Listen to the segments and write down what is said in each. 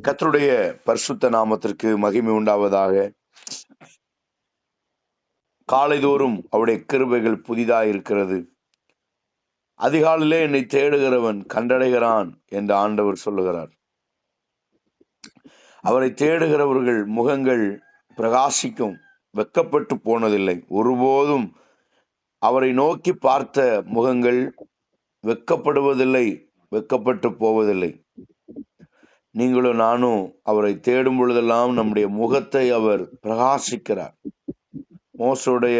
கர்த்தருடைய பரிசுத்த நாமத்திற்கு மகிமை உண்டாவதாக. காலைதோறும் அவருடைய கிருபைகள் புதிதாக இருக்கிறது. அதிகாலையிலே என்னை தேடுகிறவன் கண்டடைகிறான் என்று ஆண்டவர் சொல்லுகிறார். அவரை தேடுகிறவர்கள் முகங்கள் பிரகாசிக்கும், வெட்கப்பட்டு போனதில்லை. ஒருபோதும் அவரை நோக்கி பார்த்த முகங்கள் வெட்கப்படுவதில்லை, வெட்கப்பட்டு போவதில்லை. நீங்களும் நானும் அவரை தேடும் பொழுதெல்லாம் நம்முடைய முகத்தை அவர் பிரகாசிக்கிறார். மோசேயுடைய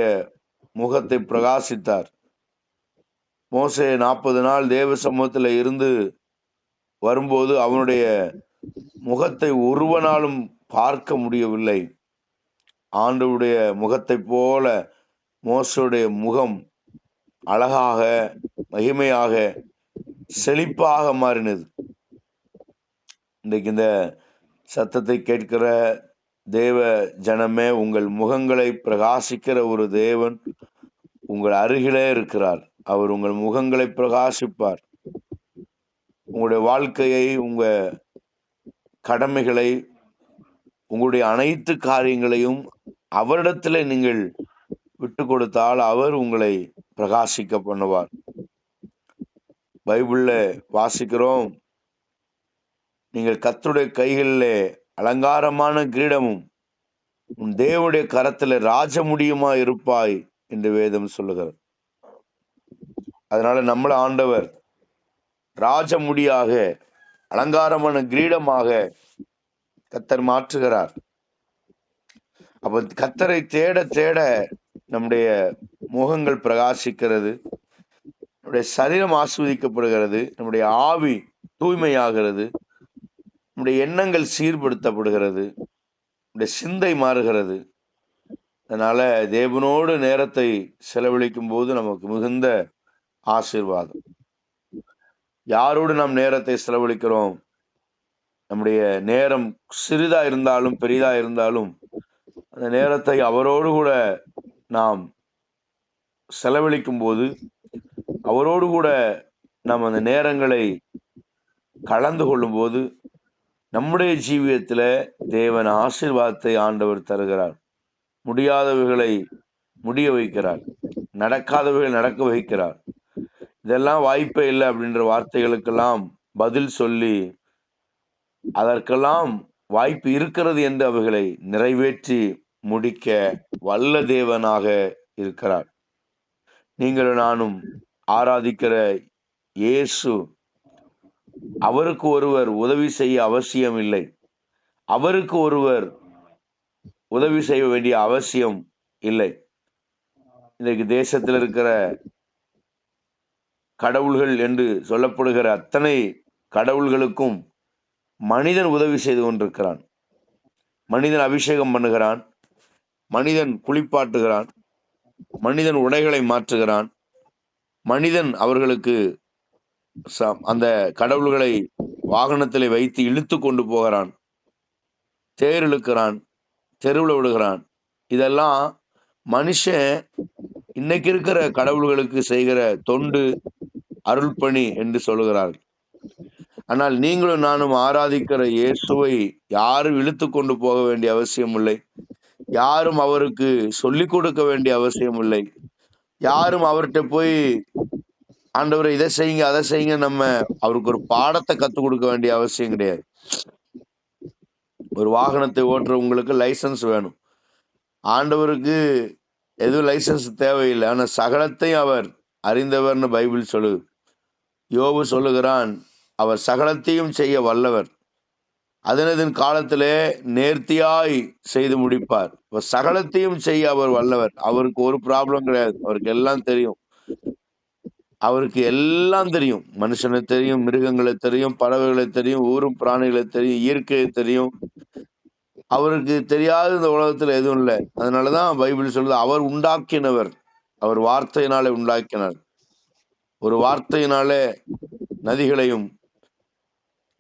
முகத்தை பிரகாசித்தார். மோசே 40 நாள் தேவ சமூகத்தில் இருந்து வரும்போது அவனுடைய முகத்தை ஒருவனாலும் பார்க்க முடியவில்லை. ஆண்டவருடைய முகத்தை போல மோசேயுடைய முகம் அழகாக, மகிமையாக, செழிப்பாக மாறினது. இன்றைக்கு இந்த சத்தத்தை கேட்கிற தேவ ஜனமே, உங்கள் முகங்களை பிரகாசிக்கிற ஒரு தேவன் உங்கள் அருகிலே இருக்கிறார். அவர் உங்கள் முகங்களை பிரகாசிப்பார். உங்களுடைய வாழ்க்கையை, உங்க கடமைகளை, உங்களுடைய அனைத்து காரியங்களையும் அவரிடத்துல நீங்கள் விட்டு கொடுத்தால் அவர் உங்களை பிரகாசிக்க பண்ணுவார். பைபிள்ல வாசிக்கிறோம், நீங்கள் கர்த்தருடைய கைகளிலே அலங்காரமான கிரீடமும் உன் தேவனுடைய கரத்துல ராஜமுடியுமா இருப்பாய் என்று வேதம் சொல்லுகிறார். அதனால நம்மள ஆண்டவர் ராஜமுடியாக, அலங்காரமான கிரீடமாக கர்த்தர் மாற்றுகிறார். அப்ப கர்த்தரை தேட தேட நம்முடைய முகங்கள் பிரகாசிக்கிறது, நம்முடைய சரீரம் ஆஸ்வதிக்கப்படுகிறது, நம்முடைய ஆவி தூய்மையாகிறது, நம்முடைய எண்ணங்கள் சீர்படுத்தப்படுகிறது, நம்முடைய சிந்தை மாறுகிறது. அதனால தேவனோடு நேரத்தை செலவழிக்கும் போது நமக்கு மிகுந்த ஆசீர்வாதம். யாரோடு நாம் நேரத்தை செலவழிக்கிறோம்? நம்முடைய நேரம் சிறிதா இருந்தாலும் பெரிதா இருந்தாலும் அந்த நேரத்தை அவரோடு கூட நாம் செலவழிக்கும் போது, அவரோடு கூட நாம் அந்த நேரங்களை கலந்து கொள்ளும் போது நம்முடைய ஜீவியத்துல தேவன் ஆசீர்வாதத்தை ஆண்டவர் தருகிறார். முடியாதவைகளை முடிய வைக்கிறார், நடக்காதவைகள் நடக்க வைக்கிறார். இதெல்லாம் வாய்ப்பே இல்லை அப்படின்ற வார்த்தைகளுக்கெல்லாம் பதில் சொல்லி அதற்கெல்லாம் வாய்ப்பு இருக்கிறது என்று அவைகளை நிறைவேற்றி முடிக்க வல்ல தேவனாக இருக்கிறார். நீங்களும் நானும் ஆராதிக்கிற இயேசு, அவருக்கு ஒருவர் உதவி செய்ய அவசியம் இல்லை, அவருக்கு ஒருவர் உதவி செய்ய வேண்டிய அவசியம் இல்லை. இன்னைக்கு தேசத்தில் இருக்கிற கடவுள்கள் என்று சொல்லப்படுகிற அத்தனை கடவுள்களுக்கும் மனிதன் உதவி செய்து கொண்டிருக்கிறான். மனிதன் அபிஷேகம் பண்ணுகிறான், மனிதன் குளிப்பாட்டுகிறான், மனிதன் உடைகளை மாற்றுகிறான், மனிதன் அவர்களுக்கு அந்த கடவுள்களை வாகனத்திலே வைத்து இழுத்து கொண்டு போகிறான், தேர் இழுக்கிறான், தெருவில் விடுகிறான். இதெல்லாம் மனுஷன் இன்னைக்கு இருக்கிற கடவுள்களுக்கு செய்கிற தொண்டு, அருள்பணி என்று சொல்லுகிறார்கள். ஆனால் நீங்களும் நானும் ஆராதிக்கிற இயேசுவை யாரும் இழுத்து கொண்டு போக வேண்டிய அவசியம் இல்லை, யாரும் அவருக்கு சொல்லிக் கொடுக்க வேண்டிய அவசியம் இல்லை, யாரும் அவர்கிட்ட போய் ஆண்டவரை இதை செய்யுங்க அதை செய்யுங்க நம்ம அவருக்கு ஒரு பாடத்தை கற்றுக் கொடுக்க வேண்டிய அவசியம் கிடையாது. ஒரு வாகனத்தை ஓட்டுறவங்களுக்கு லைசன்ஸ் வேணும். ஆண்டவருக்கு எதுவும் லைசன்ஸ் தேவையில்லை. ஆனா சகலத்தையும் அவர் அறிந்தவர்னு பைபிள் சொல்லு. யோபு சொல்லுகிறான், அவர் சகலத்தையும் செய்ய வல்லவர், அதனதின் காலத்திலே நேர்த்தியாய் செய்து முடிப்பார். சகலத்தையும் செய்ய அவர் வல்லவர். அவருக்கு ஒரு ப்ராப்ளம் கிடையாது. அவருக்கு எல்லாம் தெரியும். அவருக்கு எல்லாம் தெரியும். மனுஷனை தெரியும், மிருகங்களை தெரியும், பறவைகளை தெரியும், ஊரும் பிராணிகளை தெரியும், இயற்கையை தெரியும். அவருக்கு தெரியாத இந்த உலகத்துல எதுவும் இல்லை. அதனாலதான் பைபிள் சொல்லுது, அவர் உண்டாக்கினவர், அவர் வார்த்தையினாலே உண்டாக்கினார். ஒரு வார்த்தையினாலே நதிகளையும்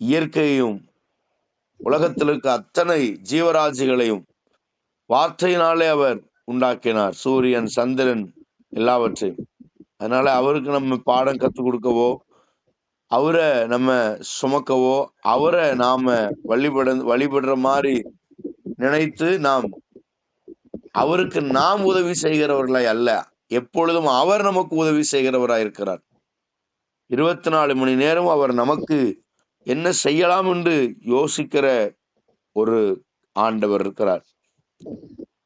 இயற்கையையும் உலகத்தில் இருக்க அத்தனை ஜீவராசிகளையும் வார்த்தையினாலே அவர் உண்டாக்கினார், சூரியன், சந்திரன், எல்லாவற்றையும். அதனால அவருக்கு நம்ம பாடம் கற்றுக் கொடுக்கவோ அவரை நம்ம சுமக்கவோ, அவரை நாம வழிபடுற மாதிரி நினைத்து அவருக்கு நாம் உதவி செய்கிறவர்களாய் அல்ல, எப்பொழுதும் அவர் நமக்கு உதவி செய்கிறவராய் இருக்கிறார். 24 மணி நேரம் அவர் நமக்கு என்ன செய்யலாம் என்று யோசிக்கிற ஒரு ஆண்டவர் இருக்கிறார்.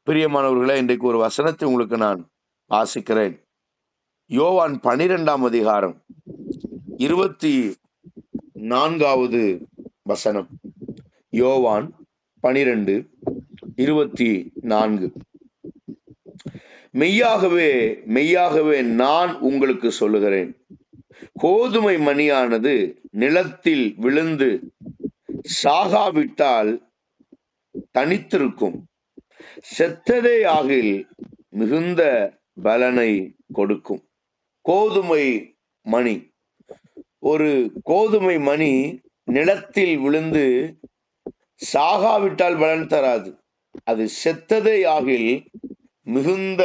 பிரியமானவர்களே, இன்றைக்கு ஒரு வசனத்தை உங்களுக்கு நான் வாசிக்கிறேன். யோவான் 12ஆம் அதிகாரம் 24வது வசனம். யோவான் 12:24. மெய்யாகவே மெய்யாகவே நான் உங்களுக்கு சொல்லுகிறேன், கோதுமை மணியானது நிலத்தில் விழுந்து சாகாவிட்டால் தனித்திருக்கும், செத்ததே ஆகில் மிகுந்த பலனை கொடுக்கும். கோதுமை மணி, ஒரு கோதுமை மணி நிலத்தில் விழுந்து சாகாவிட்டால் பலன் தராது, அது செத்ததே ஆகில் மிகுந்த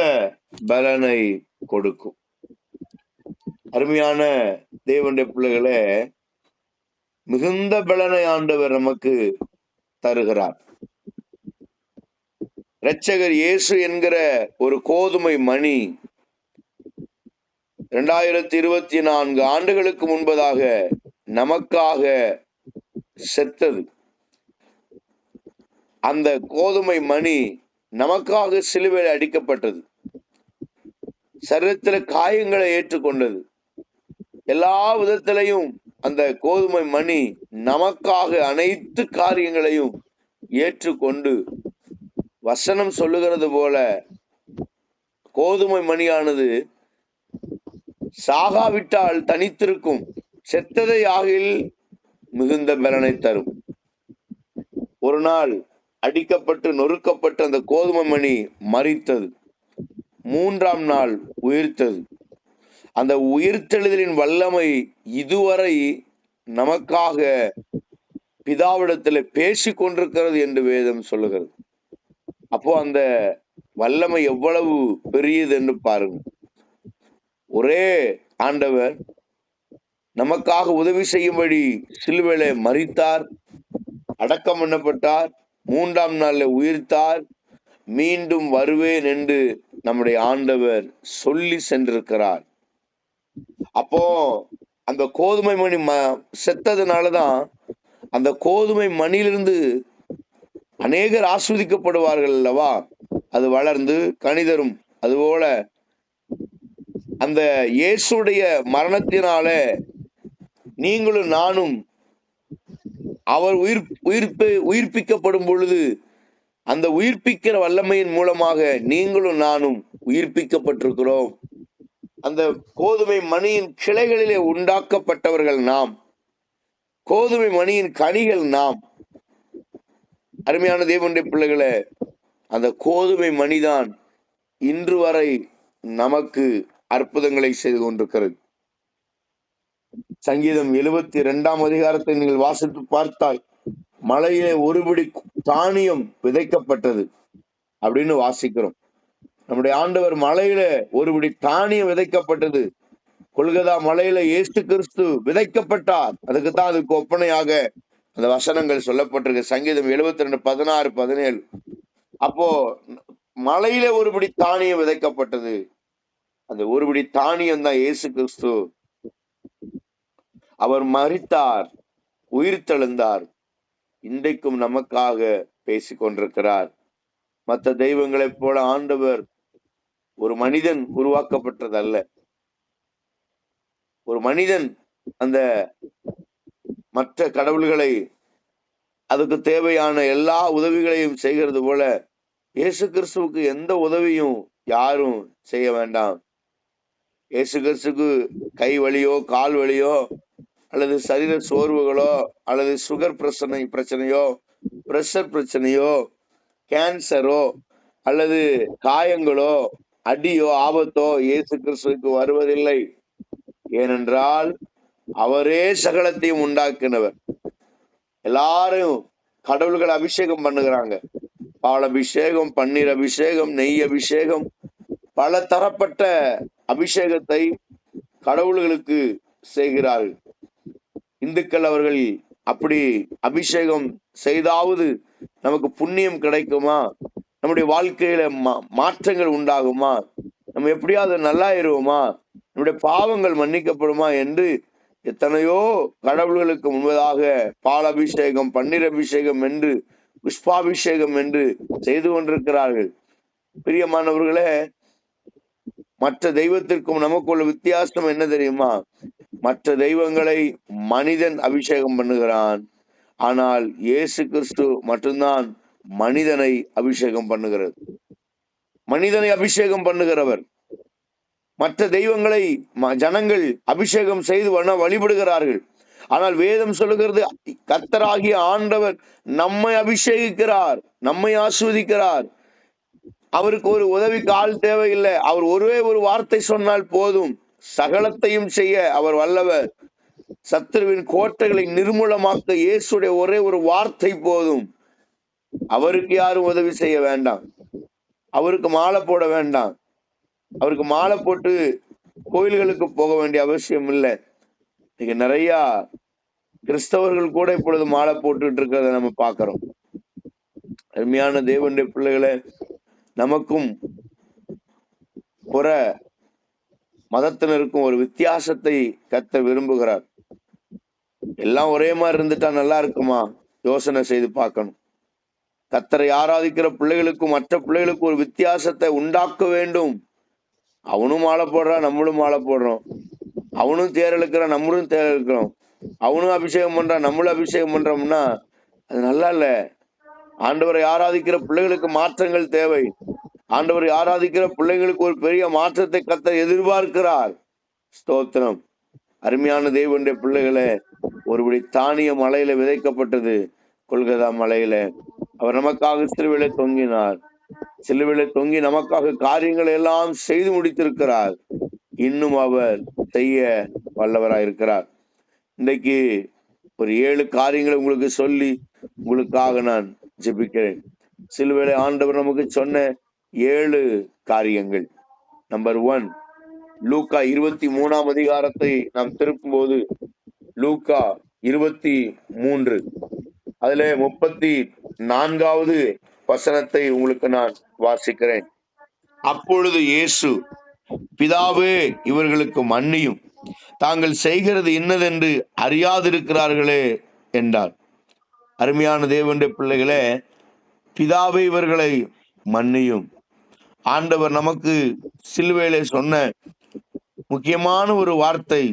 பலனை கொடுக்கும். அருமையான தேவனுடைய பிள்ளைகளே, மிகுந்த பலனை ஆண்டவர் நமக்கு தருகிறார். இரட்சகர் இயேசு என்கிற ஒரு கோதுமை மணி 2024 ஆண்டுகளுக்கு முன்பதாக நமக்காக செத்தது. அந்த கோதுமை மணி நமக்காக சிலுவையில் அடிக்கப்பட்டது, சரீரத்தில் காயங்களை ஏற்றுக்கொண்டது. எல்லா விதத்திலையும் அந்த கோதுமை மணி நமக்காக அனைத்து காரியங்களையும் ஏற்றுக்கொண்டு, வசனம் சொல்லுகிறது போல கோதுமை மணியானது சாகாவிட்டால் தனித்திருக்கும், செத்ததை ஆகில் மிகுந்த பலனை தரும். ஒரு நாள் அடிக்கப்பட்டு நொறுக்கப்பட்டு அந்த கோதுமை மணி மரித்தது. 3ஆம் நாள் உயிர்த்தது. அந்த உயிர்த்தெழுதலின் வல்லமை இதுவரை நமக்காக பிதாவிடத்தில் பேசிக் கொண்டிருக்கிறது என்று வேதம் சொல்லுகிறது. அப்போ அந்த வல்லமை எவ்வளவு பெரியது என்று பாருங்கள். ஒரே ஆண்டவர் நமக்காக உதவி செய்யும்படி சிலுவையிலே மரித்தார், அடக்கம் பண்ணப்பட்டார், 3ஆம் நாள்ல உயிர்த்தார், மீண்டும் வருவேன் என்று நம்முடைய ஆண்டவர் சொல்லி சென்றிருக்கிறார். அப்போ அந்த கோதுமை மணி செத்ததுனாலதான் அந்த கோதுமை மணியிலிருந்து அநேகர் ஆஸ்வதிக்கப்படுவார்கள் அல்லவா, அது வளர்ந்து கனிதரும். அதுபோல அந்த இயேசுடைய மரணத்தினால நீங்களும் நானும் அவர் உயிர்ப்பிக்கப்படும் பொழுது அந்த உயிர்ப்பிக்கிற வல்லமையின் மூலமாக நீங்களும் நானும் உயிர்ப்பிக்கப்பட்டிருக்கிறோம். அந்த கோதுமை மணியின் கிளைகளிலே உண்டாக்கப்பட்டவர்கள் நாம், கோதுமை மணியின் கனிகள் நாம். அருமையான தேவனுடைய பிள்ளைகளே, அந்த கோதுமை மணிதான் இன்று வரை நமக்கு அற்புதங்களை செய்து கொண்டிருக்கிறது. சங்கீதம் 72ஆம் அதிகாரத்தை நீங்கள் வாசித்து பார்த்தால், மலையிலே ஒருபடி தானியம் விதைக்கப்பட்டது அப்படின்னு வாசிக்கிறோம். நம்முடைய ஆண்டவர் மலையில ஒருபடி தானியம் விதைக்கப்பட்டது. கொல்கதா மலையில இயேசு கிறிஸ்து விதைக்கப்பட்டார். அதுக்குத்தான் அதுக்கு ஒப்பனையாக அந்த வசனங்கள் சொல்லப்பட்டிருக்கு. சங்கீதம் 72, 16, 17. அப்போ மலையில ஒருபடி தானியம் விதைக்கப்பட்டது. அந்த ஒருபடி தானியம் தான் இயேசு கிறிஸ்து. அவர் மரித்தார், உயிர்த்தெழுந்தார், இன்றைக்கும் நமக்காக பேசிக் கொண்டிருக்கிறார். மற்ற தெய்வங்களைப் போல ஆண்டவர் ஒரு மனிதன் உருவாக்கப்பட்டதல்ல. ஒரு மனிதன் அந்த மற்ற கடவுள்களை அதுக்கு தேவையான எல்லா உதவிகளையும் செய்கிறது போல இயேசு கிறிஸ்துவுக்கு எந்த உதவியும் யாரும் செய்ய வேண்டாம். இயேசு கிறிஸ்துக்கு கை வலியோ கால் வலியோ அல்லது சரீர சோர்வுகளோ அல்லது சுகர் பிரச்சனையோ பிரஷர் பிரச்சனையோ கேன்சரோ அல்லது காயங்களோ அடியோ ஆபத்தோ இயேசு கிறிஸ்துவுக்கு வருவதில்லை. ஏனென்றால் அவரே சகலத்தையும் உண்டாக்கினவர். எல்லாரும் கடவுள்கள் அபிஷேகம் பண்ணுகிறாங்க. பால் அபிஷேகம், பன்னீர் அபிஷேகம், நெய் அபிஷேகம், பல தரப்பட்ட அபிஷேகத்தை கடவுள்களுக்கு செய்கிறார்கள். இந்துக்கள் அவர்கள் அப்படி அபிஷேகம் செய்தாவது நமக்கு புண்ணியம் கிடைக்குமா, நம்முடைய வாழ்க்கையில மாற்றங்கள் உண்டாகுமா, நம்ம எப்படியாவது நல்லாயிருவோமா, நம்முடைய பாவங்கள் மன்னிக்கப்படுமா என்று எத்தனையோ கடவுள்களுக்கு முன்பதாக பால் அபிஷேகம், பன்னீர் அபிஷேகம் என்று, புஷ்பாபிஷேகம் என்று செய்து கொண்டிருக்கிறார்கள். பிரியமானவர்களே, மற்ற தெய்வத்திற்கும் நமக்குள்ள வித்தியாசம் என்ன தெரியுமா? மற்ற தெய்வங்களை மனிதன் அபிஷேகம் பண்ணுகிறான், ஆனால் இயேசு கிறிஸ்து மட்டும்தான் மனிதனை அபிஷேகம் பண்ணுகிறது. மனிதனை அபிஷேகம் பண்ணுகிறவர். மற்ற தெய்வங்களை ஜனங்கள் அபிஷேகம் செய்து வழிபடுகிறார்கள். ஆனால் வேதம் சொல்லுகிறது, கர்த்தராகிய ஆண்டவர் நம்மை அபிஷேகிக்கிறார், நம்மை ஆசீர்வதிக்கிறார். அவருக்கு ஒரு உதவிக்கு ஆள் தேவையில்லை. அவர் ஒரே ஒரு வார்த்தை சொன்னால் போதும், சகலத்தையும் செய்ய அவர் வல்லவர். சத்துருவின் கோட்டைகளை நிர்மூலமாக்க இயேசுடைய ஒரே ஒரு வார்த்தை போதும். அவருக்கு யாரும் உதவி செய்ய வேண்டாம், அவருக்கு மாலை போட வேண்டாம், அவருக்கு மாலை போட்டு கோயில்களுக்கு போக வேண்டிய அவசியம் இல்லை. இன்னைக்கு நிறைய கிறிஸ்தவர்கள் கூட இப்பொழுது மாலை போட்டுட்டு இருக்கிறத நம்ம பார்க்கிறோம். அருமையான தேவனுடைய பிள்ளைகளை, நமக்கும் புற மதத்தினருக்கும் ஒரு வித்தியாசத்தை கர்த்தர் விரும்புகிறார். எல்லாம் ஒரே மாதிரி இருந்துட்டா நல்லா இருக்குமா? யோசனை செய்து பார்க்கணும். கர்த்தரை ஆராதிக்கிற பிள்ளைகளுக்கும் மற்ற பிள்ளைகளுக்கும் ஒரு வித்தியாசத்தை உண்டாக்க வேண்டும். அவனும் மாலை போடுறான், நம்மளும் மாலை போடுறோம். அவனும் தேர் இழுக்கிறான், நம்மளும் தேர் இழுக்கிறோம். அவனும் அபிஷேகம் பண்றான், நம்மளும் அபிஷேகம் பண்றோம்னா அது நல்லா இல்ல. ஆண்டவரை ஆராதிக்கிற பிள்ளைகளுக்கு மாற்றங்கள் தேவை. ஆண்டவரை ஆராதிக்கிற பிள்ளைகளுக்கு ஒரு பெரிய மாற்றத்தை கர்த்தர் எதிர்பார்க்கிறார். ஸ்தோத்திரம். அருமையான தேவனுடைய பிள்ளைகளை, ஒருபடி தானிய மலையில விதைக்கப்பட்டது கொல்கதா மலையில. அவர் நமக்காக சிலுவையிலே தொங்கினார். சிலுவையிலே தொங்கி நமக்காக காரியங்களை எல்லாம் செய்து முடித்திருக்கிறார். இன்னும் அவர் செய்ய வல்லவராயிருக்கிறார். இன்றைக்கு ஒரு 7 காரியங்களை உங்களுக்கு சொல்லி உங்களுக்காக நான் ஜெபிக்கிறேன். சிலுவையிலே ஆண்டவர் நமக்கு சொன்ன 7 காரியங்கள். நம்பர் 1, லூக்கா 23ஆம் அதிகாரத்தை நாம் திருப்பும் போது, லூக்கா 23 அதிலே 34வது வசனத்தை உங்களுக்கு நான் வாசிக்கிறேன். அப்பொழுது இயேசு, பிதாவே, இவர்களுக்கு மன்னியும், தாங்கள் செய்கிறது இன்னதென்று அறியாதிருக்கிறார்களே என்றார். அருமையான தேவனுடைய பிள்ளைகளே, பிதாவே, இவர்களை மன்னியும். ஆண்டவர் நமக்கு சிலுவையிலே சொன்ன முக்கியமான ஒரு வார்த்தை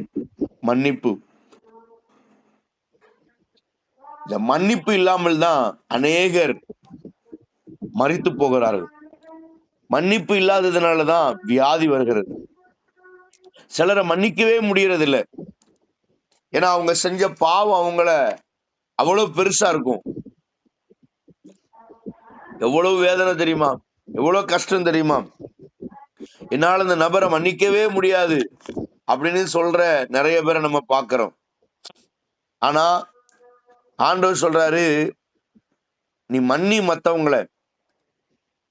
மன்னிப்பு. இந்த மன்னிப்பு இல்லாமல் தான் அநேகர் மரித்து போகிறார்கள். மன்னிப்பு இல்லாததுனாலதான் வியாதி வருகிறது. சிலரை மன்னிக்கவே முடியறதில்லை. ஏன்னா அவங்க செஞ்ச பாவம் அவங்கள அவ்வளவு பெருசா இருக்கும். எவ்வளவு வேதனை தெரியுமா, எவ்வளவு கஷ்டம் தெரியுமா, என்னால இந்த நபரை மன்னிக்கவே முடியாது அப்படின்னு சொல்ற நிறைய பேரை நம்ம பார்க்கிறோம். ஆனா ஆண்டவர் சொல்றாரு, நீ மன்னி மத்தவங்களை.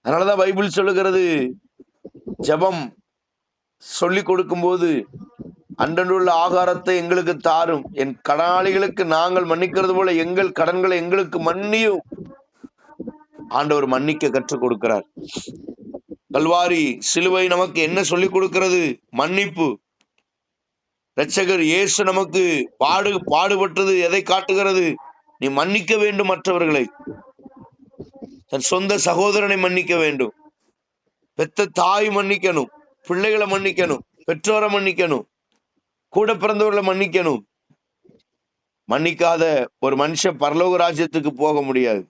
அதனாலதான் பைபிள் சொல்லுகிறது, ஜெபம் சொல்லி கொடுக்கும் போது, அன்றன்றுள்ள ஆகாரத்தை எங்களுக்கு தாரும், என் கடனாளிகளுக்கு நாங்கள் மன்னிக்கிறது போல எங்கள் கடன்களை எங்களுக்கு மன்னியும். ஆண்டவர் மன்னிக்க கற்றுக் கொடுக்கிறார். கல்வாரி சிலுவை நமக்கு என்ன சொல்லிக் கொடுக்கிறது? மன்னிப்பு. இரட்சகர் இயேசு நமக்கு பாடுபட்டது எதை காட்டுகிறது? நீ மன்னிக்க வேண்டும் மற்றவர்களை. தன் சொந்த சகோதரனை மன்னிக்க வேண்டும், பெத்த தாய் மன்னிக்கணும், பிள்ளைகளை மன்னிக்கணும், பெற்றோரை மன்னிக்கணும், கூட பிறந்தவர்களை மன்னிக்கணும். மன்னிக்காத ஒரு மனுஷன் பரலோக ராஜ்யத்துக்கு போக முடியாது.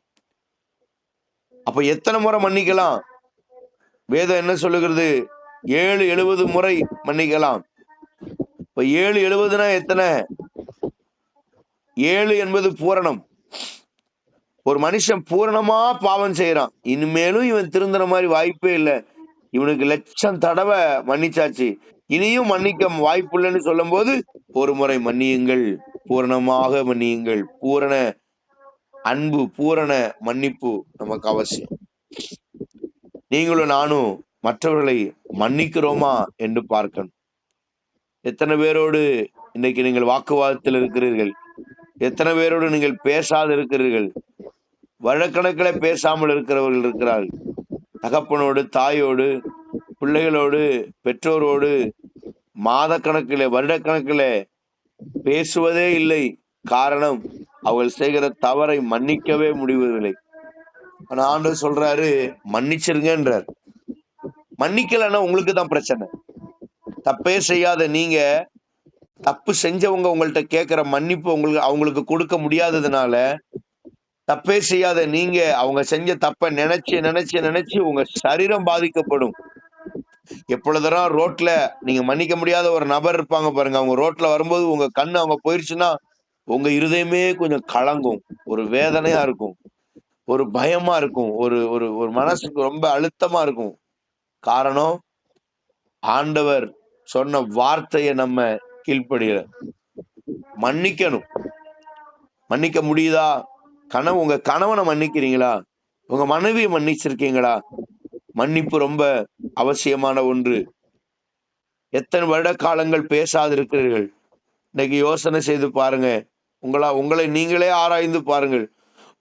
அப்ப எத்தனை முறை மன்னிக்கலாம்? வேதம் என்ன சொல்லுகிறது? 770 முறை மன்னிக்கலாம். இப்ப 770னா எத்தனை? 7 என்பது பூரணம். ஒரு மனுஷன் பூரணமா பாவம் செய்யறான், இனிமேலும் இவன் திருந்துற மாதிரி வாய்ப்பே இல்லை, இவனுக்கு லட்சம் தடவை மன்னிச்சாச்சு, இனியும் மன்னிக்க வாய்ப்பு இல்லைன்னு சொல்லும் போது, ஒரு முறை மன்னியுங்கள், பூரணமாக மன்னியுங்கள். பூரண அன்பு, பூரண மன்னிப்பு நமக்கு அவசியம். நீங்களும் நானும் மற்றவர்களை மன்னிக்கிறோமா என்று பார்க்கணும். எத்தனை பேரோடு இன்னைக்கு நீங்கள் வாக்குவாதத்தில் இருக்கிறீர்கள்? எத்தனை பேரோடு நீங்கள் பேசாது இருக்கிறீர்கள்? வருடக்கணக்கில் பேசாமல் இருக்கிறவர்கள் இருக்கிறார்கள். தகப்பனோடு, தாயோடு, பிள்ளைகளோடு, பெற்றோரோடு மாதக்கணக்கிலே, வருடக்கணக்கிலே பேசுவதே இல்லை. காரணம், அவர்கள் செய்கிற தவறை மன்னிக்கவே முடிவதில்லை. ஆனா ஆண்டவர் சொல்றாரு, மன்னிச்சிருங்கன்றார். மன்னிக்கலன்னா உங்களுக்கு தான் பிரச்சனை. தப்பே செய்யாத நீங்க, தப்பு செஞ்சவங்க உங்கள்ட்ட கேட்கிற மன்னிப்பு அவங்களுக்கு கொடுக்க முடியாததுனால, தப்பே செய்யாத நீங்க அவங்க செஞ்ச தப்ப நினைச்சு நினைச்சு நினைச்சு உங்க சரீரம் பாதிக்கப்படும். எப்பொழுதெல்லாம் ரோட்ல நீங்க மன்னிக்க முடியாத ஒரு நபர் இருப்பாங்க பாருங்க, அவங்க ரோட்ல வரும்போது உங்க கண்ணு அவங்க போயிருச்சுன்னா உங்க இருதயமே கொஞ்சம் கலங்கும். ஒரு வேதனையா இருக்கும், ஒரு பயமா இருக்கும், ஒரு ஒரு ஒரு மனசுக்கு ரொம்ப அழுத்தமா இருக்கும். காரணம், ஆண்டவர் சொன்ன வார்த்தையை நம்ம கீழ்ப்படியல. மன்னிக்கணும். மன்னிக்க முடியுதா? உங்க கணவனை மன்னிக்கிறீங்களா? உங்க மனைவியை மன்னிச்சிருக்கீங்களா? மன்னிப்பு ரொம்ப அவசியமான ஒன்று. எத்தனை வருட காலங்கள் பேசாது இருக்கிறீர்கள்? இன்னைக்கு யோசனை செய்து பாருங்க. உங்களை நீங்களே ஆராய்ந்து பாருங்கள்.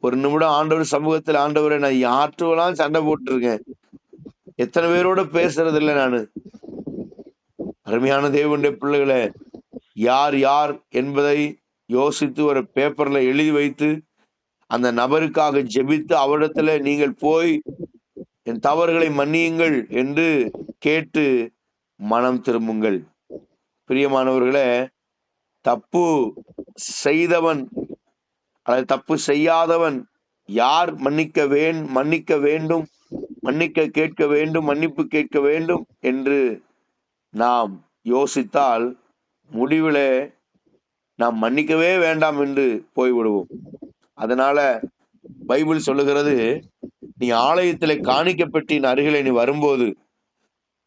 ஒரு நிமிடம் ஆண்டவர் சமூகத்தில், ஆண்டவரை நான் யார்ட்டெல்லாம் சண்டை போட்டிருக்கேன், எத்தனை பேரோட பேசுறது இல்லை நானு. அருமையான தேவனுடைய பிள்ளைகளே, யார் யார் என்பதை யோசித்து ஒரு பேப்பர்ல எழுதி வைத்து அந்த நபருக்காக ஜெபித்து அவரிடத்துல நீங்கள் போய் என் தவறுகளை மன்னியுங்கள் என்று கேட்டு மனம் திரும்புங்கள். பிரியமானவர்களே, தப்பு செய்தவன் அல்லது தப்பு செய்யாதவன் யார் மன்னிக்க வேண்டும், கேட்க வேண்டும், மன்னிப்பு கேட்க வேண்டும் என்று நாம் யோசித்தால் முடிவிலே நாம் மன்னிக்கவே வேண்டாம் என்று போய்விடுவோம். அதனால பைபிள் சொல்லுகிறது, நீ ஆலயத்திலே காணிக்கை பெட்டியின் அருகிலே நீ வரும்போது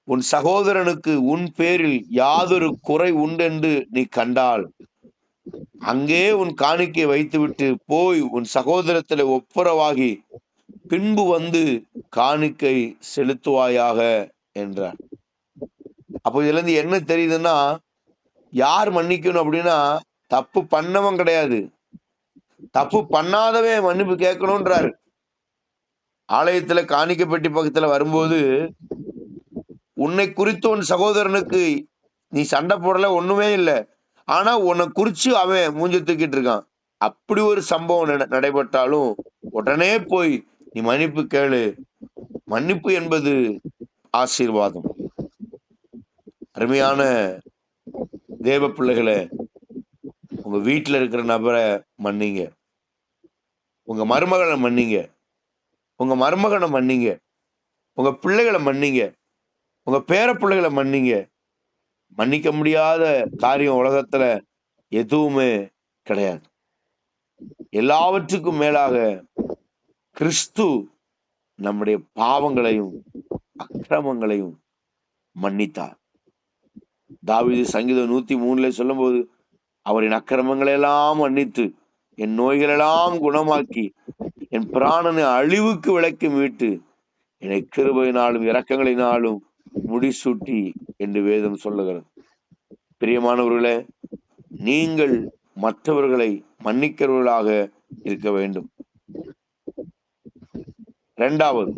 உன் சகோதரனுக்கு உன் பேரில் யாதொரு குறை உண்டென்று நீ கண்டால் அங்கே உன் காணிக்கை வைத்துவிட்டு போய் உன் சகோதரத்திலே ஒப்புரவாகி பின்பு வந்து காணிக்கை செலுத்துவாயாக என்றார். அப்போ இதுல இருந்து என்ன தெரியுதுன்னா, யார் மன்னிக்கணும் அப்படின்னா, தப்பு பண்ணவன் கிடையாது, தப்பு பண்ணாதவன் மன்னிப்பு கேட்கணும்ன்றாரு. ஆலயத்துல காணிக்கை பெட்டி பக்கத்துல வரும்போது உன்னை குறித்து உன் சகோதரனுக்கு நீ சண்டை போடல, ஒண்ணுமே இல்லை, ஆனா உன்னை குறிச்சு அவன் மூஞ்சி தூக்கிட்டு இருக்கான். அப்படி ஒரு சம்பவம் நடைபெற்றாலும் உடனே போய் நீ மன்னிப்பு கேளு. மன்னிப்பு என்பது ஆசீர்வாதம். அருமையான தேவ பிள்ளைகளே, உங்க வீட்டுல இருக்கிற நபரை மன்னிங்க, உங்க மருமகளை மன்னிங்க, உங்க மருமகனை மன்னிங்க, உங்க பிள்ளைகளை மன்னிங்க, உங்க பேர பிள்ளைகளை மன்னிங்க. மன்னிக்க முடியாத காரியம் உலகத்துல எதுவுமே கிடையாது. எல்லாவற்றுக்கும் மேலாக கிறிஸ்து நம்முடைய பாவங்களையும் அக்கிரமங்களையும் மன்னித்தார். தாவீது சங்கீதம் 103 சொல்லும் போது, அவரின் அக்கிரமங்களை எல்லாம் மன்னித்து என் நோய்களெல்லாம் குணமாக்கி என் பிராணனை அழிவுக்கு விலக்கி மீட்டு என்னை கிருபையினாலும் இரக்கங்களினாலும் முடிசூட்டி என்று வேதம் சொல்லுகிறது. பிரியமானவர்களே, நீங்கள் மற்றவர்களை மன்னிக்கிறவர்களாக இருக்க வேண்டும். இரண்டாவது,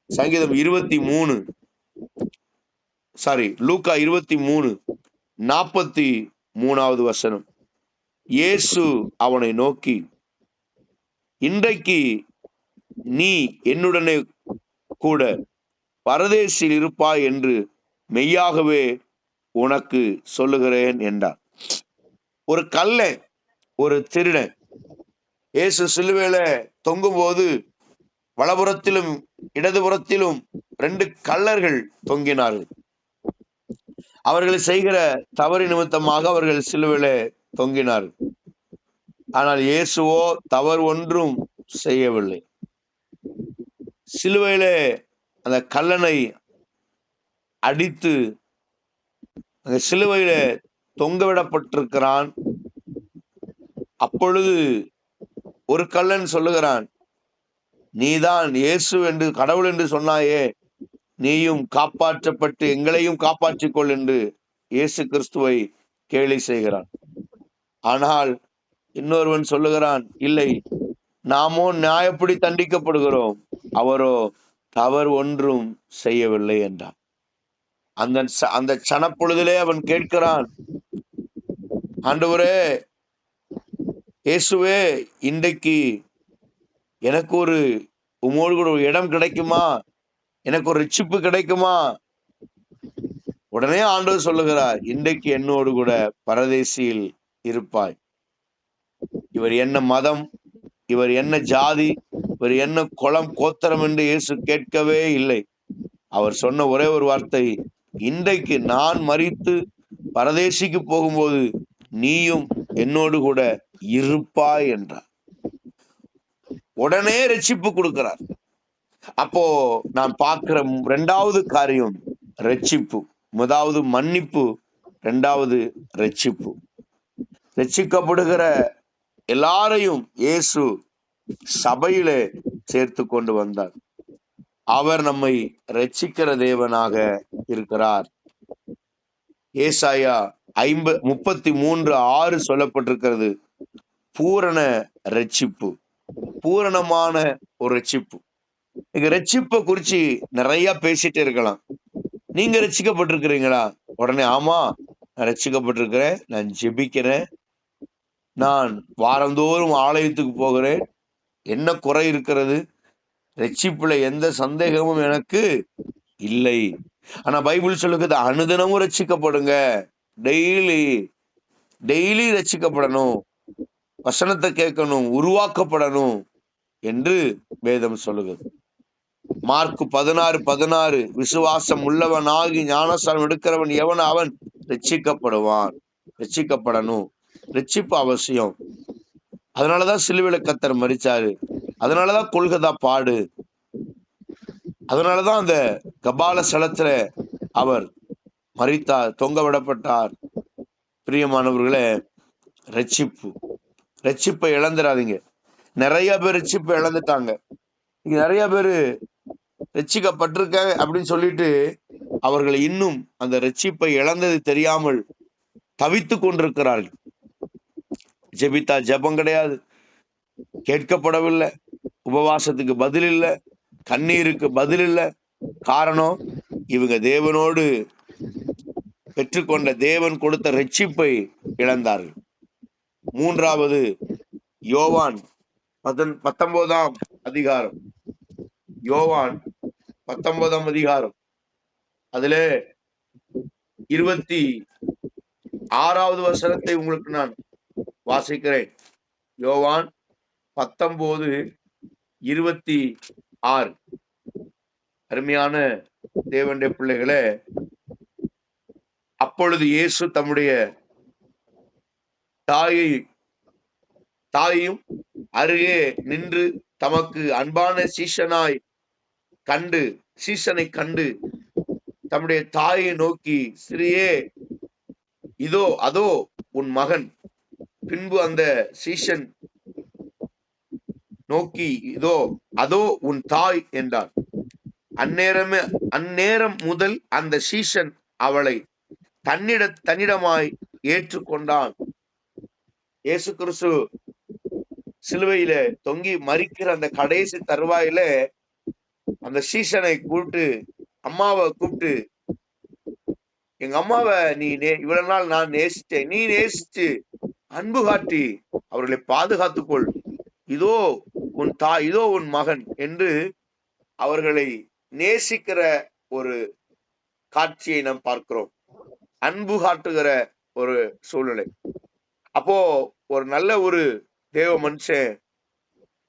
சங்கீதம் 23 லூக்கா 23:43 வசனம். இயேசு அவனை நோக்கி, இன்றைக்கு நீ என்னுடனே கூட பரதேசில் இருப்பாய் என்று மெய்யாகவே உனக்கு சொல்லுகிறேன் என்றார். ஒரு கள்ளன், ஒரு திருடன் இயேசு சிலுவையில தொங்கும் போது வலபுறத்திலும் இடதுபுறத்திலும் 2 கள்ளர்கள் தொங்கினார்கள். அவர்கள் செய்கிற தவறு நிமித்தமாக அவர்கள் சிலுவையில தொங்கினார்கள். ஆனால் இயேசுவோ தவறு ஒன்றும் செய்யவில்லை. சிலுவையில அந்த கள்ளனை அடித்து அந்த சிலுவையில தொங்கவிடப்பட்டிருக்கிறான். அப்பொழுது ஒரு கள்ளன் சொல்லுகிறான், நீதான் இயேசு என்று, கடவுள் என்று சொன்னாயே, நீயும் காப்பாற்றப்பட்டு எங்களையும் காப்பாற்றிக்கொள் என்று இயேசு கிறிஸ்துவை கேலி செய்கிறான். ஆனால் இன்னொருவன் சொல்லுகிறான், இல்லை, நாமோ நியாயப்படி தண்டிக்கப்படுகிறோம், அவரோ தவறு ஒன்றும் செய்யவில்லை என்றான். அந்த சனப்பொழுதிலே அவன் கேட்கிறான், ஆண்டவரே, இயேசுவே, இன்றைக்கு எனக்கு ஒரு உமோடு கூட ஒரு இடம் கிடைக்குமா? எனக்கு ஒரு ரட்சிப்பு கிடைக்குமா? உடனே ஆண்டவர் சொல்லுகிறார், இன்றைக்கு என்னோடு கூட பரதேசியில் இருப்பாய். இவர் என்ன மதம், இவர் என்ன ஜாதி, இவர் என்ன குலம் கோத்திரம் என்று இயேசு கேட்கவே இல்லை. அவர் சொன்ன ஒரே ஒரு வார்த்தை, இன்றைக்கு நான் மரித்து பரதேசிக்கு போகும்போது நீயும் என்னோடு கூட இருப்பாய் என்றார். உடனே ரட்சிப்பு கொடுக்கிறார். அப்போ நான் பார்க்கிற இரண்டாவது காரியம் ரட்சிப்பு. முதலாவது மன்னிப்பு, இரண்டாவது ரட்சிப்பு. ரட்சிக்கப்படுகிற எல்லாரையும் இயேசு சபையிலே சேர்த்து கொண்டு வந்தார். அவர் நம்மை ரட்சிக்கிற தேவனாக இருக்கிறார். ஏசாயா 33:6 சொல்லப்பட்டிருக்கிறது, பூரண ரட்சிப்பு, பூரணமான ஒரு ரட்சிப்பு. நீங்க ரட்சிப்பை குறிச்சு நிறைய பேசிட்டு இருக்கலாம். நீங்க ரட்சிக்கப்பட்டிருக்கிறீங்களா? உடனே ஆமா, நான் ரட்சிக்கப்பட்டிருக்கிறேன், நான் ஜெபிக்கிறேன், நான் வாரந்தோறும் ஆலயத்துக்கு போகிறேன், என்ன குறை இருக்கிறது? ரட்சிப்புல எந்த சந்தேகமும் எனக்கு இல்லை. ஆனா பைபிள் சொல்லுகிறது, அனுதினமும் ரட்சிக்கப்படுங்க, டெய்லி ரட்சிக்கப்படணும், வசனத்தை கேட்கணும், உருவாக்கப்படணும் என்று வேதம் சொல்லுகிறது. மார்க் 16:16, விசுவாசம் உள்ளவன் ஆகி ஞானஸ்நானம் எடுக்கிறவன் எவன் அவன் ரட்சிக்கப்படுவான். ரட்சிக்கப்படணும், ரட்சிப்பு அவசியம். அதனாலதான் சிலுவையில கர்த்தர் மரிச்சாரு, அதனாலதான் கொல்கதா பாடு, அதனாலதான் அந்த கபால ஸ்தலத்துல அவர் மரித்தார், தொங்க விடப்பட்டார். பிரியமானவர்களே, ரட்சிப்பை இழந்துடாதீங்க. நிறைய பேர் ரட்சிப்பை இழந்துட்டாங்க. நிறைய பேரு ரட்சிக்கப்பட்டிருக்காங்க அப்படின்னு சொல்லிட்டு அவர்கள் இன்னும் அந்த ரட்சிப்பை இழந்தது தெரியாமல் தவித்து கொண்டிருக்கிறார்கள். ஜெபித்தா ஜெபம் கிடையாது, கேட்கப்படவில்லை, உபவாசத்துக்கு பதில் இல்லை, கண்ணீருக்கு பதில் இல்லை. காரணம், இவங்க தேவனோடு பெற்றுக்கொண்ட, தேவன் கொடுத்த ரட்சிப்பை இழந்தார்கள். மூன்றாவது, யோவான் 19ஆம் அதிகாரம், யோவான் 19ஆம் அதிகாரம், அதிலே 26வது வசனத்தை உங்களுக்கு நான் வாசிக்கிறேன். யோவான் 19:26. அருமையான தேவனுடைய பிள்ளைகளே, அப்பொழுது இயேசு தம்முடைய தாயையும் அருகே நின்று தமக்கு அன்பான சீசனை கண்டு தம்முடைய தாயை நோக்கி, ஸ்திரீயே, அதோ உன் மகன். பின்பு அந்த சீசன் நோக்கி, அதோ உன் தாய் என்றார். அந்நேரம் முதல் அந்த சீசன் அவளை தன்னிடமாய் ஏற்றுக்கொண்டான். இயேசு கிறிஸ்து சிலுவையில தொங்கி மரிக்கிற அந்த கடைசி தருவாயில அந்த சீசனை அம்மாவை கூப்பிட்டு, எங்க அம்மாவை நீ இவ்வளவு நாள் நான் நேசிச்சேன், நீ நேசிச்சு அன்பு காட்டி அவர்களை பாதுகாத்துக்கொள், இதோ உன் தாய், இதோ உன் மகன் என்று அவர்களை நேசிக்கிற ஒரு காட்சியை நாம் பார்க்கிறோம். அன்பு காட்டுகிற ஒரு சூழ்நிலை. அப்போ ஒரு நல்ல ஒரு தேவ மனுஷன்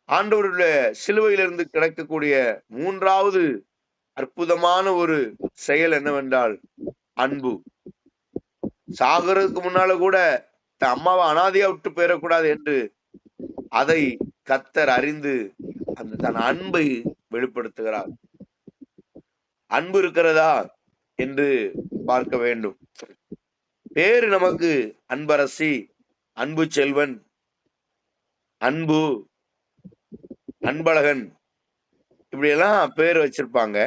ஆண்டவருடைய சிலுவையிலிருந்து கிடைக்கக்கூடிய மூன்றாவது அற்புதமான ஒரு செயல் என்னவென்றால் அன்பு. சாகறதுக்கு முன்னால கூட தன் அம்மாவை அனாதையா விட்டு போயிடக்கூடாது என்று அதை கர்த்தர் அறிந்து அந்த தன் அன்பை வெளிப்படுத்துகிறார். அன்பு இருக்கிறதா என்று பார்க்க வேண்டும். பேரு நமக்கு அன்பரசி, அன்பு செல்வன், அன்பழகன், இப்படி எல்லாம் பேர் வச்சிருப்பாங்க.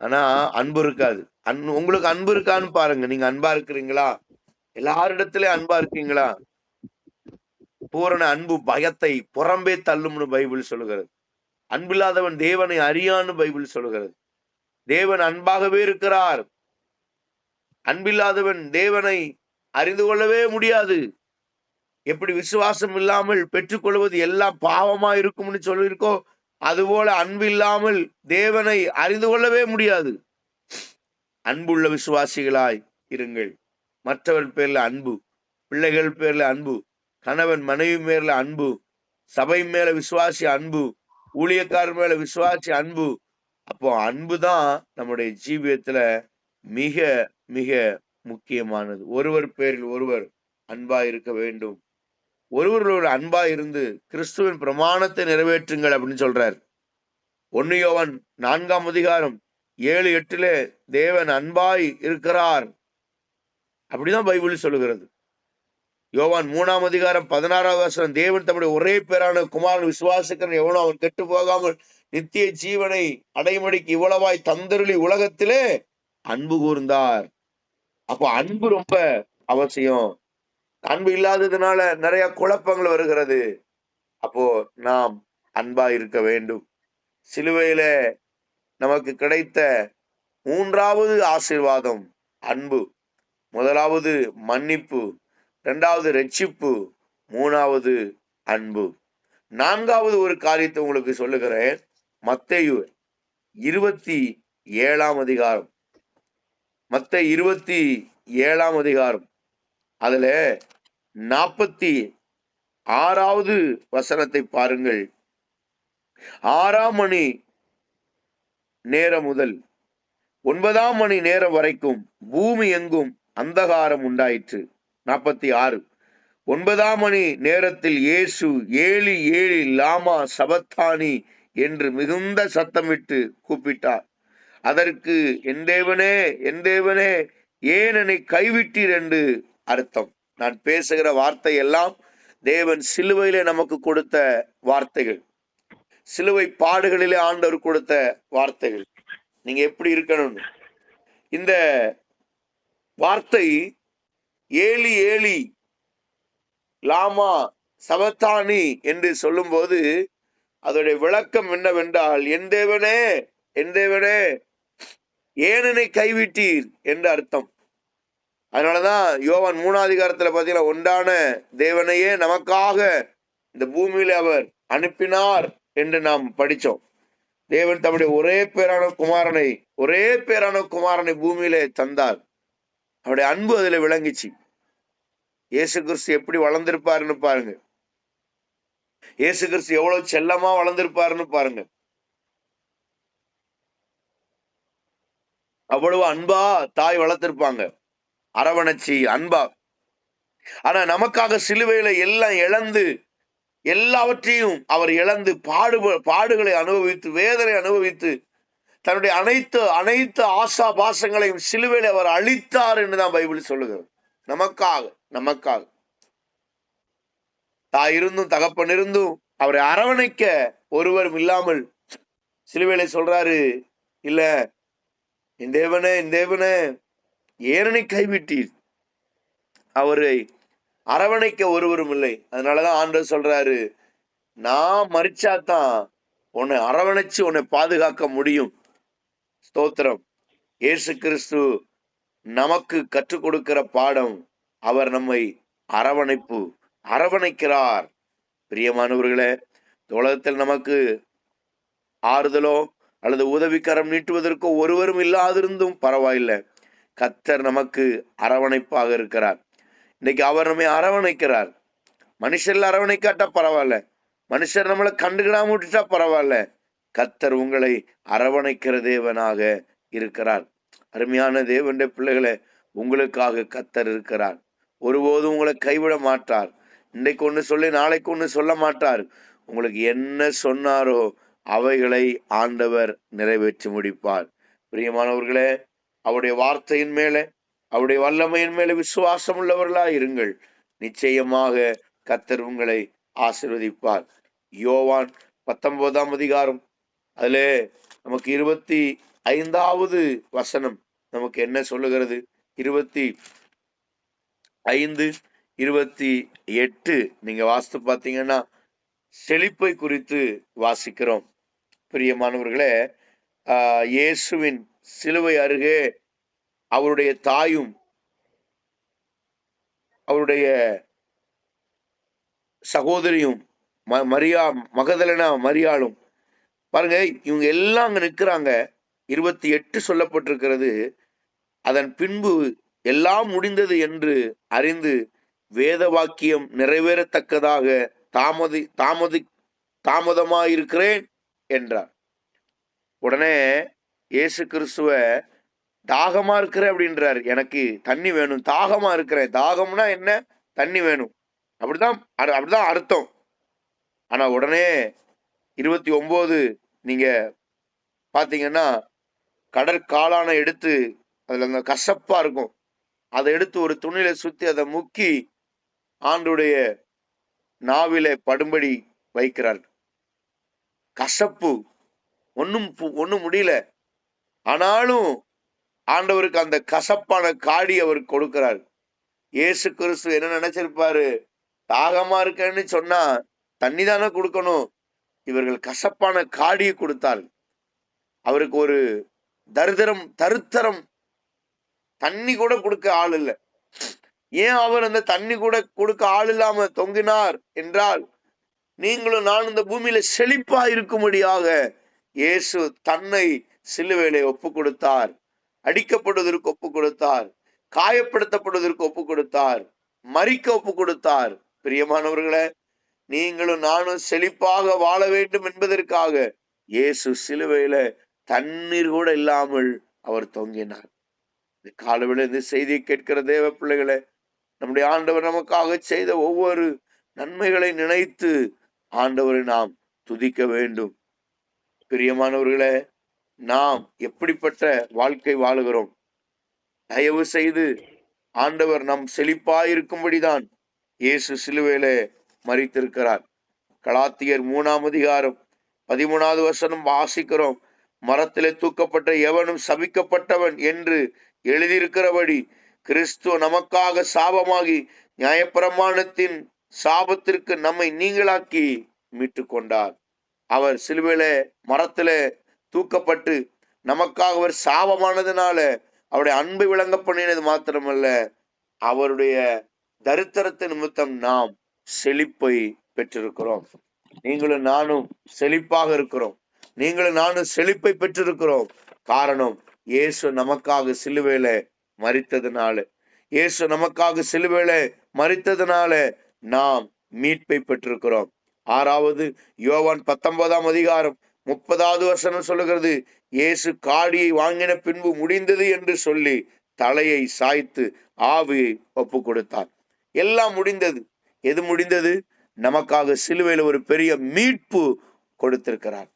ஆனா அன்பு இருக்காது. உங்களுக்கு அன்பு இருக்கான்னு பாருங்க. நீங்க அன்பா இருக்கிறீங்களா? எல்லாரிடத்திலே அன்பா இருக்கீங்களா? பூரண அன்பு பயத்தை புறம்பே தள்ளும்னு பைபிள் சொல்லுகிறது. அன்பில்லாதவன் தேவனை அறியான்னு பைபிள் சொல்லுகிறது. தேவன் அன்பாகவே இருக்கிறார். அன்பில்லாதவன் தேவனை அறிந்து கொள்ளவே முடியாது. எப்படி விசுவாசம் இல்லாமல் பெற்றுக்கொள்வது எல்லாம் பாவமா இருக்கும்னு சொல்லியிருக்கோ, அதுபோல அன்பு இல்லாமல் தேவனை அறிந்து கொள்ளவே முடியாது. அன்புள்ள விசுவாசிகளாய் இருங்கள். மற்றவர் பேர்ல அன்பு, பிள்ளைகள் பேர்ல அன்பு, கணவன் மனைவி மேல அன்பு, சபை மேல விசுவாசி அன்பு, ஊழியக்காரர் மேல விசுவாசி அன்பு. அப்போ அன்புதான் நம்முடைய ஜீவியத்துல மிக மிக முக்கியமானது. ஒருவர் பேரில் ஒருவர் அன்பா இருக்க வேண்டும். ஒருவரோட அன்பா இருந்து கிறிஸ்துவின் பிரமாணத்தை நிறைவேற்றுங்கள் அப்படின்னு சொல்றார். 1 யோவான் 4ஆம் அதிகாரம் 7-8 தேவன் அன்பாய் இருக்கிறார் அப்படிதான் பைபிள் சொல்லுகிறது. யோவான் 3ஆம் அதிகாரம் 16ஆவது வசனம், தேவன் தம்முடைய ஒரே பேரான குமாரன் விசுவாசிக்கிறன் எவனோ அவன் கெட்டு போகாமல் நித்திய ஜீவனை அடைமடிக்கு இவ்வளவாய் தந்தருளி உலகத்திலே அன்பு கூர்ந்தார். அப்போ அன்பு ரொம்ப அவசியம். அன்பு இல்லாததுனால நிறைய குழப்பங்கள் வருகிறது. அப்போ நாம் அன்பா இருக்க வேண்டும். சிலுவையில நமக்கு கிடைத்த 3வது ஆசீர்வாதம் அன்பு. முதலாவது மன்னிப்பு, 2வது ரட்சிப்பு, 3வது அன்பு. 4வது ஒரு காரியத்தை உங்களுக்கு சொல்லுகிறேன். மத்தேயு 27ஆம் அதிகாரம், மத்தேயு 27ஆம் அதிகாரம், அதுல 46வது வசனத்தை பாருங்கள். 6ஆம் மணி நேரம் முதல் 9ஆம் மணி நேரம் வரைக்கும் பூமி எங்கும் அந்தகாரம் உண்டாயிற்று. 46 9ஆம் மணி நேரத்தில் இயேசு ஏலி ஏலி லாமா சபத்தானி என்று மிகுந்த சத்தமிட்டு கூப்பிட்டார். அதற்கு என் தேவனே என் தேவனே ஏன் என்னை கைவிட்டீர் என்று அர்த்தம். நான் பேசுகிற வார்த்தை எல்லாம் தேவன் சிலுவையிலே நமக்கு கொடுத்த வார்த்தைகள், சிலுவை பாடுகளிலே ஆண்டவர் கொடுத்த வார்த்தைகள். நீங்க எப்படி இருக்கணும்? இந்த வார்த்தை ஏலி ஏலி லாமா சபத்தானி என்று சொல்லும் போது அதோடைய விளக்கம் என்னவென்றால், என் தேவனே என் தேவனே ஏன் என்னை கைவிட்டீர் என்று அர்த்தம். அதனாலதான் யோவான் 3ஆம் அதிகாரத்துல பாத்தீங்கன்னா, ஒன்றான தேவனையே நமக்காக இந்த பூமியில அவர் அனுப்பினார் என்று நாம் படிச்சோம். தேவன் தம்முடைய ஒரே பேரான குமாரனை பூமியிலே தந்தார். அவருடைய அன்பு அதுல விளங்கிச்சு. இயேசு கிறிஸ்து எப்படி வளர்ந்திருப்பாருன்னு பாருங்க. இயேசு கிறிஸ்து எவ்வளவு செல்லமா வளர்ந்திருப்பாருன்னு பாருங்க. அவ்வளவு அன்பா தாய் வளர்த்திருப்பாங்க, அரவணைச்சி அன்பா. ஆனா நமக்காக சிலுவையில எல்லாம் இழந்து, எல்லாவற்றையும் அவர் இழந்து பாடுகளை அனுபவித்து, வேதனை அனுபவித்து, தன்னுடைய அனைத்து ஆசா பாசங்களையும் சிலுவையில அவர் அழித்தார் என்றுதான் பைபிள் சொல்லுகிறது. நமக்காக தாய் இருந்தும் தகப்பன் இருந்தும் அவரை அரவணைக்க ஒருவரும் இல்லாமல் சிலுவையில சொல்றாரு, இல்ல என் தேவனே என் தேவனே ஏனனை கைவிட்டீர். அவரை அரவணைக்க ஒருவரும் இல்லை. அதனாலதான் ஆண்டவர் சொல்றாரு, நான் மரிச்சாதான் உன்னை அரவணைச்சு உன்னை பாதுகாக்க முடியும். ஸ்தோத்திரம். இயேசு கிறிஸ்து நமக்கு கற்றுக் கொடுக்கிற பாடம், அவர் நம்மை அரவணைக்கிறார். பிரியமானவர்களே, உலகத்தில் நமக்கு ஆறுதலோ அல்லது உதவிக்கரம் நீட்டுவதற்கோ ஒருவரும் இல்லாதிருந்தும் பரவாயில்லை, கர்த்தர் நமக்கு அரவணைப்பாக இருக்கிறார். இன்னைக்கு அவர் நம்மை அரவணைக்கிறார். மனுஷர்ல அரவணைக்காட்டா பரவாயில்ல, மனுஷர் நம்மளை கண்டுக்கிடாம விட்டுட்டா பரவாயில்ல, கர்த்தர் உங்களை அரவணைக்கிற தேவனாக இருக்கிறார். அருமையான தேவனுடைய பிள்ளைகளை, உங்களுக்காக கர்த்தர் இருக்கிறார். ஒருபோதும் உங்களை கைவிட மாட்டார். இன்னைக்கு ஒண்ணு சொல்லி நாளைக்கு ஒண்ணு சொல்ல மாட்டார். உங்களுக்கு என்ன சொன்னாரோ அவைகளை ஆண்டவர் நிறைவேற்றி முடிப்பார். பிரியமானவர்களே, அவருடைய வார்த்தையின் மேல, அவருடைய வல்லமையின் மேல விசுவாசம் உள்ளவர்களா இருங்கள். நிச்சயமாக கர்த்தர் உங்களை ஆசீர்வதிப்பார். யோவான் 19ஆம் அதிகாரம், அதுல நமக்கு 25வது வசனம் நமக்கு என்ன சொல்லுகிறது? 25, 28 நீங்க வாசித்து பார்த்தீங்கன்னா செழிப்பை குறித்து வாசிக்கிறோம். பிரியமானவர்களே, இயேசுவின் சிலுவை அருகே அவருடைய தாயும் அவருடைய சகோதரியும் மரியா மகதலேனா மரியாளும் பாருங்க, இவங்க எல்லாம் அங்க நிற்கிறாங்க. 28 சொல்லப்பட்டிருக்கிறது. அதன் பின்பு எல்லாம் முடிந்தது என்று அறிந்து வேத வாக்கியம் நிறைவேறத்தக்கதாக தாமதமாயிருக்கிறேன் என்றார். உடனே இயேசு கிறிஸ்துவ தாகமா இருக்கிற அப்படின்றார். எனக்கு தண்ணி வேணும், தாகமா இருக்கிறேன். தாகம்னா என்ன? தண்ணி வேணும், அப்படிதான் அர்த்தம். ஆனா உடனே 29 நீங்க பாத்தீங்கன்னா கடற்காளானை எடுத்து, அதுல அந்த கசப்பா இருக்கும், அதை எடுத்து ஒரு துணியில சுத்தி அதை முக்கி ஆண்டுடைய நாவில படும்படி வைக்கிறார். கசப்பு, ஒன்னும் முடியல. ஆனாலும் ஆண்டவருக்கு அந்த கசப்பான காடி அவர் கொடுக்கிறார். இயேசு கிறிஸ்து என்ன நினைச்சிருப்பாரு? தாகமா இருக்கேன்னு சொன்னா தண்ணி தானே கொடுக்கணும். இவர்கள் கசப்பான காடியை கொடுத்தால் அவருக்கு ஒரு தருத்தரம், தண்ணி கூட கொடுக்க ஆள் இல்லை. ஏன் அவர் அந்த தண்ணி கூட கொடுக்க ஆள் இல்லாம தொங்கினார் என்றால், நீங்களும் நான் இந்த பூமியில செழிப்பா இருக்கும்படியாக இயேசு தன்னை சிலுவையிலே ஒப்பு கொடுத்தார். அடிக்கப்படுவதற்கு ஒப்பு கொடுத்தார், காயப்படுத்தப்படுவதற்கு ஒப்பு கொடுத்தார், மரிக்க ஒப்பு கொடுத்தார். பிரியமானவர்களே, நீங்களும் நானும் செழிப்பாக வாழ வேண்டும் என்பதற்காக இயேசு சிலுவையில தண்ணீர் கூட இல்லாமல் அவர் தொங்கினார். இந்த காலவேளை இந்த செய்தியை கேட்கிற தேவ பிள்ளைகளை, நம்முடைய ஆண்டவர் நமக்காக செய்த ஒவ்வொரு நன்மைகளை நினைத்து ஆண்டவரை நாம் துதிக்க வேண்டும். பிரியமானவர்களே, நாம் எப்படிப்பட்ட வாழ்க்கை வாழுகிறோம்? தயவு செய்து ஆண்டவர் நம் செழிப்பாயிருக்கும்படிதான் இயேசு சிலுவையில மரித்திருக்கிறார். கலாத்தியர் 3ஆம் அதிகாரம் 13வது வசனம் வாசிக்கிறோம். மரத்திலே தூக்கப்பட்ட எவனும் சபிக்கப்பட்டவன் என்று எழுதியிருக்கிறபடி கிறிஸ்துவ நமக்காக சாபமாகி நியாயப்பிரமாணத்தின் சாபத்திற்கு நம்மை நீங்களாக்கி மீட்டு கொண்டார். அவர் சிலுவையில மரத்தில தூக்கப்பட்டு நமக்காக அவர் சாபமானதுனால அவருடைய அன்பை விளங்க பண்ணினது மாத்திரமல்ல, அவருடைய தரித்திரத்தின் நிமித்தம் நாம் செழிப்பை பெற்றிருக்கிறோம். நீங்களும் நானும் செழிப்பாக இருக்கிறோம். நீங்களும் நானும் செழிப்பை பெற்றிருக்கிறோம். காரணம், இயேசு நமக்காக சிலுவையில மரித்ததுனால. இயேசு நமக்காக சிலுவையில மரித்ததுனால நாம் மீட்பை பெற்றிருக்கிறோம். 6வது யோவான் 19ஆம் அதிகாரம் 30வது வசனம் சொல்லுகிறது, இயேசு காடியை வாங்கின பின்பு முடிந்தது என்று சொல்லி தலையை சாய்த்து ஆவியை ஒப்பு கொடுத்தார். எல்லாம் முடிந்தது. எது முடிந்தது? நமக்காக சிலுவையில் ஒரு பெரிய மீட்பு கொடுத்திருக்கிறார்.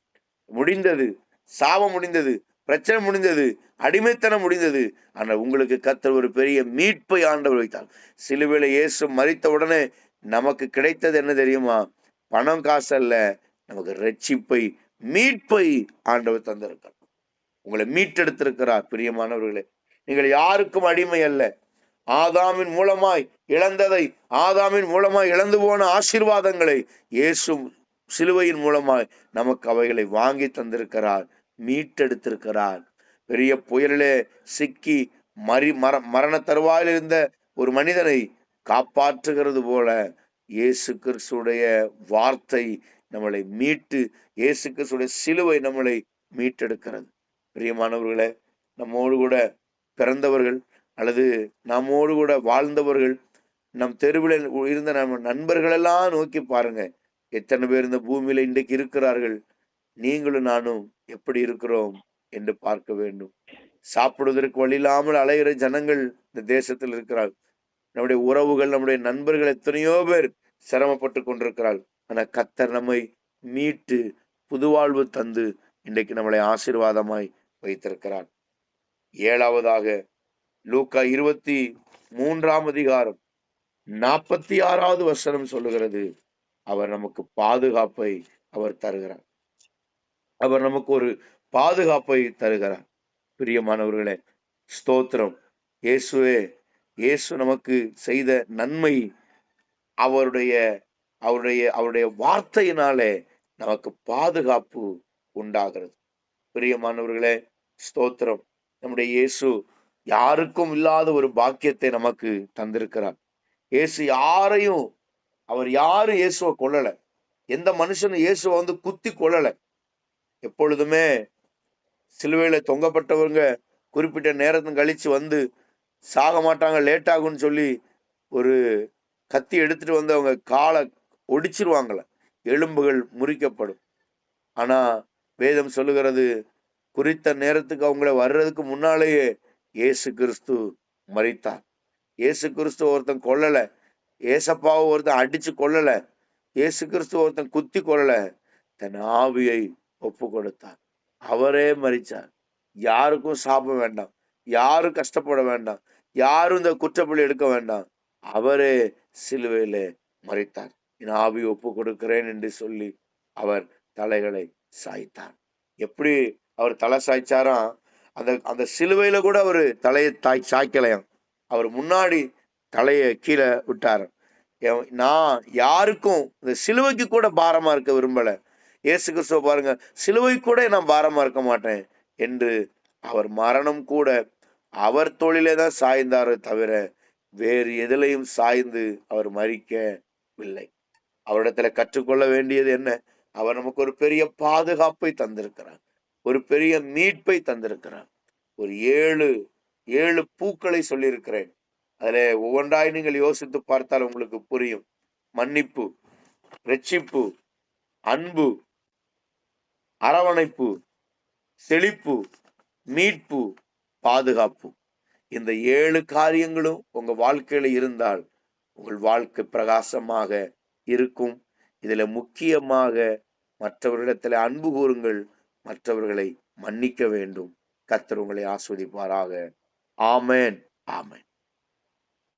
முடிந்தது. சாபம் முடிந்தது, பிரச்சனை முடிந்தது, அடிமைத்தனம் முடிந்தது. ஆனால் உங்களுக்கு கர்த்தர் ஒரு பெரிய மீட்பை ஆண்டவர் வைத்தார். சிலுவையில இயேசு மரித்த உடனே நமக்கு கிடைத்தது என்ன தெரியுமா? பணம் காசு அல்ல, நமக்கு ரட்சிப்பை, மீட்பை ஆண்டவர் தந்திருக்கிறார். உங்களை மீட்டெடுத்திருக்கிறார். பிரியமானவர்களே, நீங்கள் யாருக்கும் அடிமை அல்ல. ஆதாமின் மூலமாய் இழந்ததை, ஆதாமின் மூலமாய் இழந்து போன ஆசீர்வாதங்களை இயேசு சிலுவையின் மூலமாய் நமக்கு அவைகளை வாங்கி தந்திருக்கிறார், மீட்டெடுத்திருக்கிறார். பெரிய புயலிலே சிக்கி மரண தருவாயில் இருந்த ஒரு மனிதனை காப்பாற்றுகிறது போல இயேசு கிறிஸ்துடைய வார்த்தை நம்மளை மீட்டு, இயேசு கிறிஸ்துடைய சிலுவை நம்மளை மீட்டெடுக்கிறது. பிரியமானவர்களே, நம்மோடு கூட பிறந்தவர்கள் அல்லது நம்மோடு கூட வாழ்ந்தவர்கள், நம் தெருவில் இருந்த நம்ம நண்பர்களெல்லாம் நோக்கி பாருங்க, எத்தனை பேர் இந்த பூமியில இன்றைக்கு இருக்கிறார்கள். நீங்களும் நானும் எப்படி இருக்கிறோம் என்று பார்க்க வேண்டும். சாப்பிடுவதற்கு வழி இல்லாமல் அலைகிற ஜனங்கள் இந்த தேசத்தில் இருக்கிறார். நம்முடைய உறவுகள், நம்முடைய நண்பர்கள் எத்தனையோ பேர் சிரமப்பட்டு கொண்டிருக்கிறார். ஆனா கர்த்தர் நம்மை மீட்டு புதுவாழ்வு தந்து இன்றைக்கு நம்மளை ஆசீர்வாதமாய் வைத்திருக்கிறார். 7வதாக லூக்கா 23ஆம் அதிகாரம் 46வது வசனம் சொல்லுகிறது, அவர் நமக்கு பாதுகாப்பை அவர் தருகிறார். அவர் நமக்கு ஒரு பாதுகாப்பை தருகிறார். பிரியமானவர்களே, ஸ்தோத்திரம். இயேசு நமக்கு செய்த நன்மை அவருடைய அவருடைய அவருடைய வார்த்தையினாலே நமக்கு பாதுகாப்பு உண்டாகிறது. பிரியமானவர்களே, ஸ்தோத்திரம். நம்முடைய இயேசு யாருக்கும் இல்லாத ஒரு பாக்கியத்தை நமக்கு தந்திருக்கிறார். இயேசு யாரையும் அவர் யாரும் இயேசுவை கொல்லல. எந்த மனுஷனும் இயேசுவை குத்தி கொல்லல. எப்பொழுதுமே சிலுவையில தொங்கப்பட்டவங்க குறிப்பிட்ட நேரத்தும் கழிச்சு சாக மாட்டாங்க, லேட் ஆகும்னு சொல்லி ஒரு கத்தி எடுத்துட்டு அவங்க காலை ஒடிச்சிருவாங்கள, எலும்புகள் முறிக்கப்படும். ஆனா வேதம் சொல்லுகிறது, குறித்த நேரத்துக்கு அவங்கள வர்றதுக்கு முன்னாலேயே இயேசு கிறிஸ்து மரித்தார். இயேசு கிறிஸ்து ஒருத்தன் கொல்லல, ஏசப்பாவை ஒருத்தன் அடிச்சு கொல்லல, இயேசு கிறிஸ்து ஒருத்தன் குத்தி கொல்லல, தன் ஆவியை ஒப்பு கொடுத்தார். அவரே மரிச்சார். யாருக்கும் சாபம் வேண்டாம், யாரும் கஷ்டப்பட வேண்டாம், யாரும் இந்த குற்றப்பழி எடுக்க வேண்டாம். அவரே சிலுவையிலே மரித்தார். என் ஆவியை ஒப்பு கொடுக்கிறேன் என்று சொல்லி அவர் தலைகளை சாய்த்தார். எப்படி அவர் தலை சாய்ச்சாராம், அந்த அந்த சிலுவையில கூட அவரு தலையை சாய்க்கலையாம். அவர் முன்னாடி தலையை கீழே விட்டார். நான் யாருக்கும் இந்த சிலுவைக்கு கூட பாரமா இருக்க விரும்பல. இயேசு கிறிஸ்துவ பாருங்க, சிலுவை கூட நான் பாரமா இருக்க மாட்டேன் என்று அவர் மரணம் கூட அவர் தோளிலே தான் சாய்ந்தாரே தவிர வேறு எதிலையும் சாய்ந்து அவர் மரிக்கவில்லை. அவரிடத்துல கற்றுக்கொள்ள வேண்டியது என்ன? அவர் நமக்கு ஒரு பெரிய பாதுகாப்பை தந்திருக்கிறார், ஒரு பெரிய மீட்பை தந்திருக்கிறார். ஒரு ஏழு பூக்களை சொல்லியிருக்கிறேன். அதுல ஒவ்வொன்றாய் நீங்கள் யோசித்து பார்த்தால் உங்களுக்கு புரியும். மன்னிப்பு, ரட்சிப்பு, அன்பு, அரவணைப்பு, செழிப்பு, மீட்பு, பாதுகாப்பு. இந்த 7 காரியங்களும் உங்க வாழ்க்கையில இருந்தால் உங்கள் வாழ்க்கை பிரகாசமாக இருக்கும். இதுல முக்கியமாக மற்றவர்களிடத்துல அன்பு கூறுங்கள், மற்றவர்களை மன்னிக்க வேண்டும். கர்த்தர் உங்களை ஆசீர்வதிப்பாராக. ஆமென், ஆமென்.